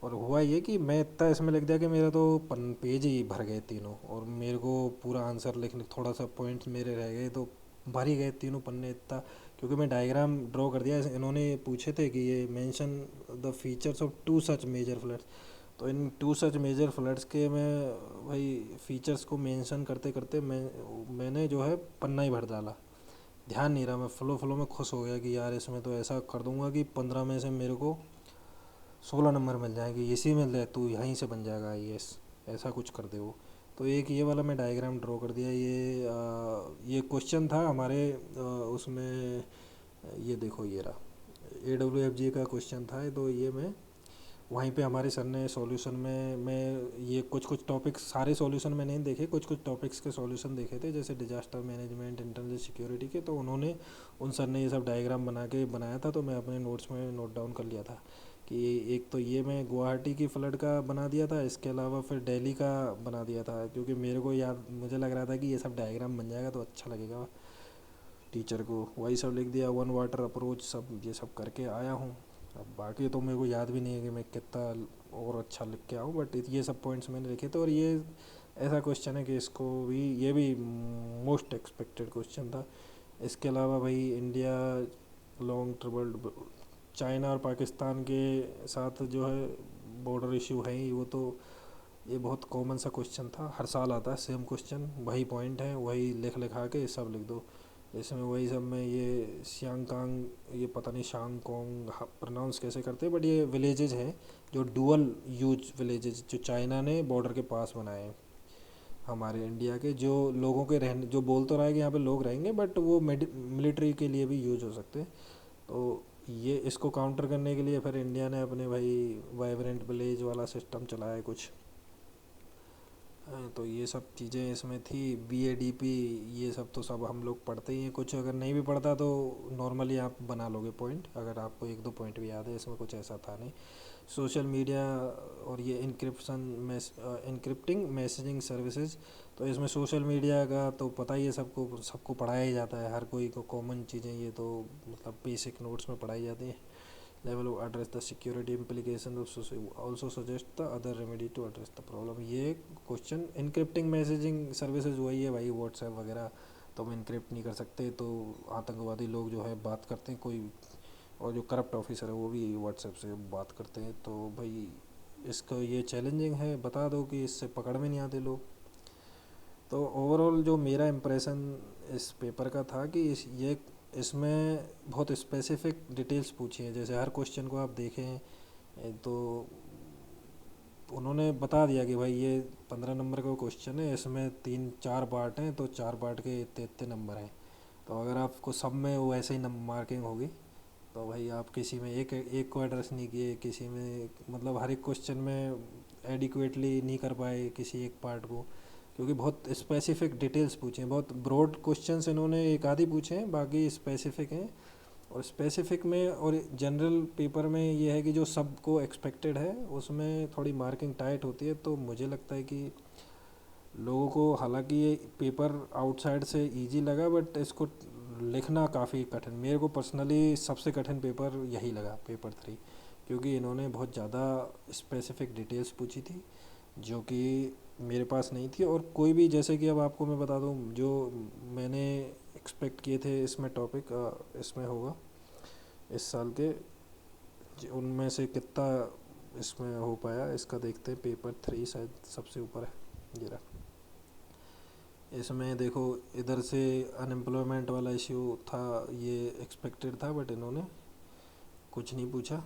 और हुआ ये कि मैं इतना इसमें लिख दिया कि मेरा तो पेज ही भर गए तीनों, और मेरे को पूरा आंसर लिखने थोड़ा सा पॉइंट्स मेरे रह गए, तो भर ही गए तीनों पन्ने इतना, क्योंकि मैं डायग्राम ड्रॉ कर दिया। इन्होंने पूछे थे कि ये mention the features of 2 such major floods, तो इन 2 सच मेजर फ्लड्स के मैं भाई फीचर्स को मेंशन करते करते मैंने जो है पन्ना ही भर डाला, ध्यान नहीं रहा, मैं फ्लो फ्लो में खुश हो गया कि यार इसमें तो ऐसा कर दूंगा कि 15 में से मेरे को 16 नंबर मिल जाएंगे, इसी में ले तू यहीं से बन जाएगा आईएएस, ऐसा कुछ कर दे वो। तो एक ये वाला मैं डायग्राम ड्रॉ कर दिया। ये क्वेश्चन था हमारे उसमें, ये देखो ये रहा AWFG का क्वेश्चन था, तो ये मैं वहीं पे हमारे सर ने सॉल्यूशन में, मैं ये कुछ कुछ टॉपिक्स सारे सॉल्यूशन में नहीं देखे, कुछ कुछ टॉपिक्स के सॉल्यूशन देखे थे, जैसे डिजास्टर मैनेजमेंट, इंटरनल सिक्योरिटी के, तो उन्होंने उन सर ने ये सब डायग्राम बना के बनाया था, तो मैं अपने नोट्स में नोट डाउन कर लिया था कि एक तो ये मैं गुवाहाटी की फ्लड का बना दिया था, इसके अलावा फिर दिल्ली का बना दिया था, क्योंकि मेरे को याद मुझे लग रहा था कि ये सब डायग्राम बन जाएगा तो अच्छा लगेगा टीचर को, वही सब लिख दिया। वन वाटर अप्रोच सब ये सब करके आया हूँ। अब बाकी तो मेरे को याद भी नहीं है कि मैं कितना और अच्छा लिख के आऊँ, बट ये सब पॉइंट्स मैंने लिखे थे। और ये ऐसा क्वेश्चन है कि इसको भी, ये भी मोस्ट एक्सपेक्टेड क्वेश्चन था। इसके अलावा भाई इंडिया लॉन्ग ट्रबल्ड, चाइना और पाकिस्तान के साथ जो है बॉर्डर इशू है ही, वो तो ये बहुत कॉमन सा क्वेश्चन था, हर साल आता है सेम क्वेश्चन, वही पॉइंट है, वही लिख लिखा के सब लिख दो। इसमें वही सब में ये सियांगकांग, ये पता नहीं शांगकोंग प्रोनाउंस कैसे करते हैं, बट ये विलेजेज हैं जो डुअल यूज विलेजेज, जो चाइना ने बॉर्डर के पास बनाए हैं हमारे इंडिया के, जो लोगों के रहने, जो बोल तो रहा है कि यहाँ पे लोग रहेंगे, बट वो मिलिट्री के लिए भी यूज हो सकते हैं। तो ये इसको काउंटर करने के लिए फिर इंडिया ने अपने भाई वाइब्रेंट विलेज वाला सिस्टम चलाया है कुछ। तो ये सब चीज़ें इसमें थी। BADP, ये सब तो सब हम लोग पढ़ते ही हैं, कुछ अगर नहीं भी पढ़ता तो नॉर्मली आप बना लोगे पॉइंट, अगर आपको एक दो पॉइंट भी याद है, इसमें कुछ ऐसा था नहीं। सोशल मीडिया और ये इनक्रिप्टिंग मैसेजिंग सर्विसेज, तो इसमें सोशल मीडिया का तो पता ही है, सबको सबको पढ़ाया ही जाता है, हर कोई को कॉमन चीज़ें, ये तो मतलब बेसिक नोट्स में पढ़ाई जाती हैं। Level of address the security implication also suggest the other remedy to address the problem. ये क्वेश्चन इनक्रिप्टिंग मैसेजिंग सर्विसेज वही है भाई, व्हाट्सएप वगैरह तो हम इनक्रिप्ट नहीं कर सकते, तो आतंकवादी लोग जो है बात करते हैं कोई, और जो करप्ट ऑफिसर है वो भी व्हाट्सएप से बात करते हैं, तो भाई इसका ये चैलेंजिंग है, बता दो कि इससे पकड़ में नहीं आते लोग। तो ओवरऑल जो मेरा इम्प्रेशन इस पेपर का था कि इसमें बहुत स्पेसिफिक डिटेल्स पूछी हैं, जैसे हर क्वेश्चन को आप देखें तो उन्होंने बता दिया कि भाई ये 15 नंबर का क्वेश्चन है, इसमें 3-4 पार्ट हैं, तो 4 पार्ट के इतने इतने नंबर हैं, तो अगर आपको सब में वो ऐसे ही मार्किंग होगी, तो भाई आप किसी में एक एक को एड्रेस नहीं किए, किसी में मतलब हर एक क्वेश्चन में एडिक्वेटली नहीं कर पाए किसी एक पार्ट को, क्योंकि बहुत स्पेसिफिक डिटेल्स पूछे हैं, बहुत ब्रॉड क्वेश्चंस इन्होंने एक आधी पूछे हैं, बाकी स्पेसिफिक हैं। और स्पेसिफिक में और जनरल पेपर में ये है कि जो सबको एक्सपेक्टेड है उसमें थोड़ी मार्किंग टाइट होती है, तो मुझे लगता है कि लोगों को, हालांकि ये पेपर आउटसाइड से इजी लगा, बट इसको लिखना काफ़ी कठिन, मेरे को पर्सनली सबसे कठिन पेपर यही लगा, पेपर 3, क्योंकि इन्होंने बहुत ज़्यादा स्पेसिफिक डिटेल्स पूछी थी जो कि मेरे पास नहीं थी। और कोई भी, जैसे कि अब आपको मैं बता दूं, जो मैंने एक्सपेक्ट किए थे इसमें टॉपिक इसमें होगा इस साल के, उनमें से कितना इसमें हो पाया इसका देखते हैं। पेपर 3 शायद सबसे ऊपर है, ये रहा। इसमें देखो इधर से अनएम्प्लॉयमेंट वाला इश्यू था, ये एक्सपेक्टेड था, बट इन्होंने कुछ नहीं पूछा।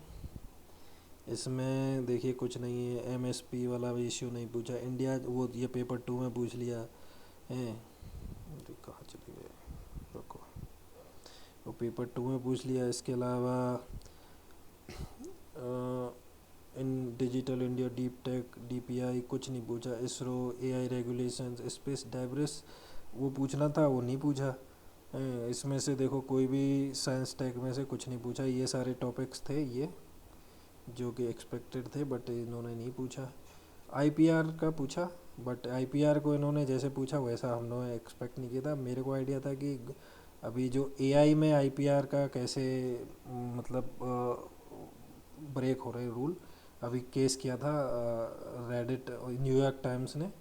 इसमें देखिए कुछ नहीं है, एमएसपी वाला भी इश्यू नहीं पूछा, इंडिया वो ये पेपर 2 में पूछ लिया है। कहाँ चले गए, रुको, वो पेपर 2 में पूछ लिया। इसके अलावा इन digital India, deep tech, DPI कुछ नहीं पूछा। इसरो, एआई रेगुलेशंस, स्पेस डाइब्रेस वो पूछना था, वो नहीं पूछा। इसमें से देखो कोई भी साइंस टेक में से कुछ नहीं पूछा। ये सारे टॉपिक्स थे ये जो कि एक्सपेक्टेड थे, बट इन्होंने नहीं पूछा। आईपीआर का पूछा, बट आईपीआर को इन्होंने जैसे पूछा वैसा हमने एक्सपेक्ट नहीं किया था। मेरे को आइडिया था कि अभी जो एआई में आईपीआर का कैसे मतलब ब्रेक हो रहे रूल, अभी केस किया था रेडिट, न्यूयॉर्क टाइम्स ने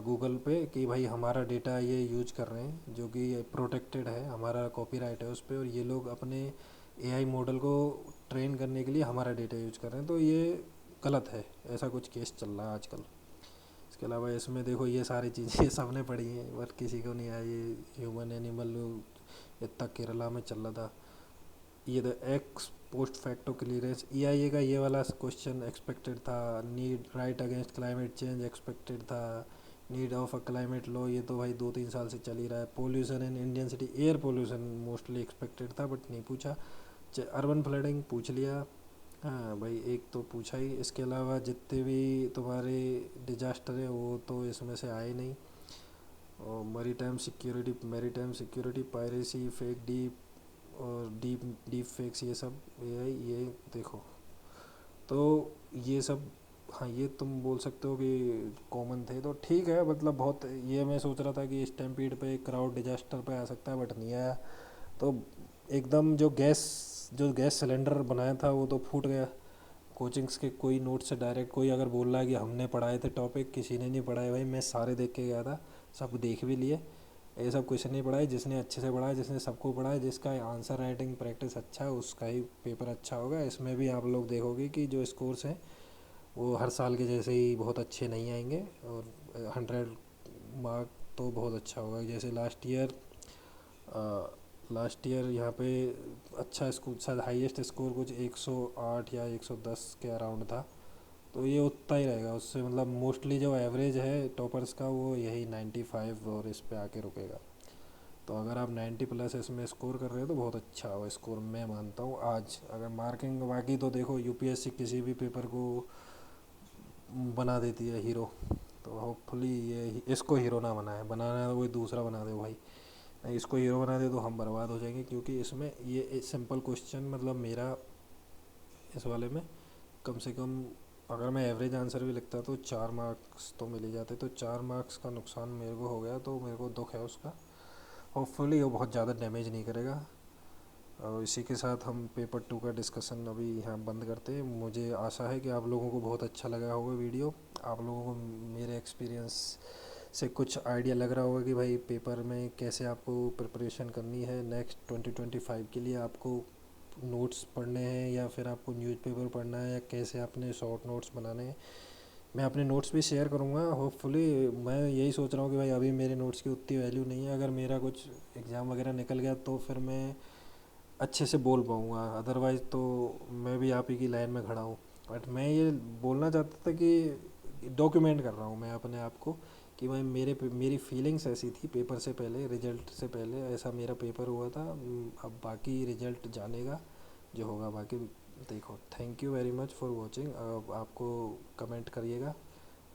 गूगल पे कि भाई हमारा डेटा ये यूज कर रहे हैं जो कि प्रोटेक्टेड है, हमारा कॉपीराइट है उस पर, और ये लोग अपने एआई मॉडल को ट्रेन करने के लिए हमारा डेटा यूज कर रहे हैं, तो ये गलत है। ऐसा कुछ केस चल रहा है आजकल। इसके अलावा इसमें देखो ये सारी चीज़ें सब ने पढ़ी हैं, बट किसी को नहीं आया। ये ह्यूमन एनिमल इतना केरला में चल रहा था। ये the ex post facto clearance, EIA का ये वाला क्वेश्चन एक्सपेक्टेड था। Need right against climate change expected था। Need of a climate law, ये तो भाई 2-3 साल से चल ही रहा है। Pollution in Indian city, air pollution mostly expected था बट नहीं पूछा। अर्बन फ्लडिंग पूछ लिया, हाँ भाई एक तो पूछा ही। इसके अलावा जितने भी तुम्हारे डिजास्टर है वो तो इसमें से आए नहीं। और maritime security, piracy, fake deep और डीप फेक्स, ये सब ये देखो। तो ये सब, हाँ ये तुम बोल सकते हो कि कॉमन थे, तो ठीक है। मतलब बहुत, ये मैं सोच रहा था कि स्टैम्पीड पे क्राउड डिजास्टर पे आ सकता है बट नहीं आया। तो एकदम जो गैस सिलेंडर बनाया था वो तो फूट गया। कोचिंग्स के कोई नोट से डायरेक्ट कोई अगर बोल रहा है कि हमने पढ़ाए थे टॉपिक, किसी ने नहीं पढ़ाए भाई। मैं सारे देख के गया था, सब देख भी लिए। ये सब क्वेश्चन नहीं पढ़ाए। जिसने अच्छे से पढ़ा, जिसने सबको पढ़ा, जिसका आंसर राइटिंग प्रैक्टिस अच्छा है उसका ही पेपर अच्छा होगा। इसमें भी आप लोग देखोगे कि जो स्कोर्स हैं वो हर साल के जैसे ही बहुत अच्छे नहीं आएंगे, और 100 मार्क तो बहुत अच्छा होगा। जैसे लास्ट ईयर यहाँ पे अच्छा स्कोर, शायद हाईएस्ट स्कोर कुछ 108 या 110 के अराउंड था। तो ये उतना ही रहेगा उससे, मतलब मोस्टली जो एवरेज है टॉपर्स का वो यही 95 और इस पे आके रुकेगा। तो अगर आप 90+ इसमें स्कोर कर रहे हो तो बहुत अच्छा हो स्कोर, मैं मानता हूँ। आज अगर मार्किंग बाकी तो देखो, यूपीएससी किसी भी पेपर को बना देती है हीरो, तो होपफुली ये इसको हीरो ना बनाए। बनाना है तो कोई दूसरा बना दे भाई, नहीं इसको हीरो बना दे तो हम बर्बाद हो जाएंगे। क्योंकि इसमें ये सिंपल क्वेश्चन, मतलब मेरा इस वाले में कम से कम अगर मैं एवरेज आंसर भी लिखता तो 4 मार्क्स तो मिल ही जाते। तो 4 मार्क्स का नुकसान मेरे को हो गया, तो मेरे को दुख है उसका। होपफुली वो बहुत ज़्यादा डैमेज नहीं करेगा। और इसी के साथ हम पेपर 2 का डिस्कशन अभी यहाँ बंद करते हैं। मुझे आशा है कि आप लोगों को बहुत अच्छा लगा होगा वीडियो। आप लोगों को मेरे एक्सपीरियंस से कुछ आइडिया लग रहा होगा कि भाई पेपर में कैसे आपको प्रिपरेशन करनी है। नेक्स्ट 2025 के लिए आपको नोट्स पढ़ने हैं या फिर आपको न्यूज़पेपर पढ़ना है, या कैसे आपने शॉर्ट नोट्स बनाने हैं। मैं अपने नोट्स भी शेयर करूँगा होपफुली। मैं यही सोच रहा हूँ कि भाई अभी मेरे नोट्स की उतनी वैल्यू नहीं है। अगर मेरा कुछ एग्ज़ाम वगैरह निकल गया तो फिर मैं अच्छे से बोल पाऊँगा, अदरवाइज़ तो मैं भी आप ही की लाइन में खड़ा हूँ। बट मैं ये बोलना चाहता था कि डॉक्यूमेंट कर रहा हूँ मैं अपने आप को कि भाई मेरी फीलिंग्स ऐसी थी पेपर से पहले, रिजल्ट से पहले ऐसा मेरा पेपर हुआ था। अब बाकी रिजल्ट जानेगा जो होगा बाकी देखो। Thank you very much for watching. अब आपको कमेंट करिएगा,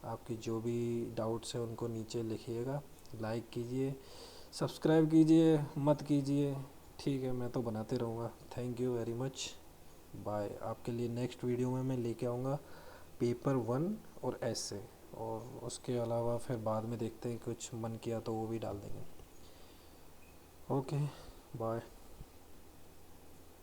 आपकी जो भी डाउट्स हैं उनको नीचे लिखिएगा। लाइक कीजिए, सब्सक्राइब कीजिए, मत कीजिए, ठीक है मैं तो बनाते रहूँगा। Thank you very much, bye. आपके लिए नेक्स्ट वीडियो में मैं लेके आऊँगा पेपर 1 और ऐसे, और उसके अलावा फिर बाद में देखते हैं कुछ मन किया तो वो भी डाल देंगे। Okay, bye.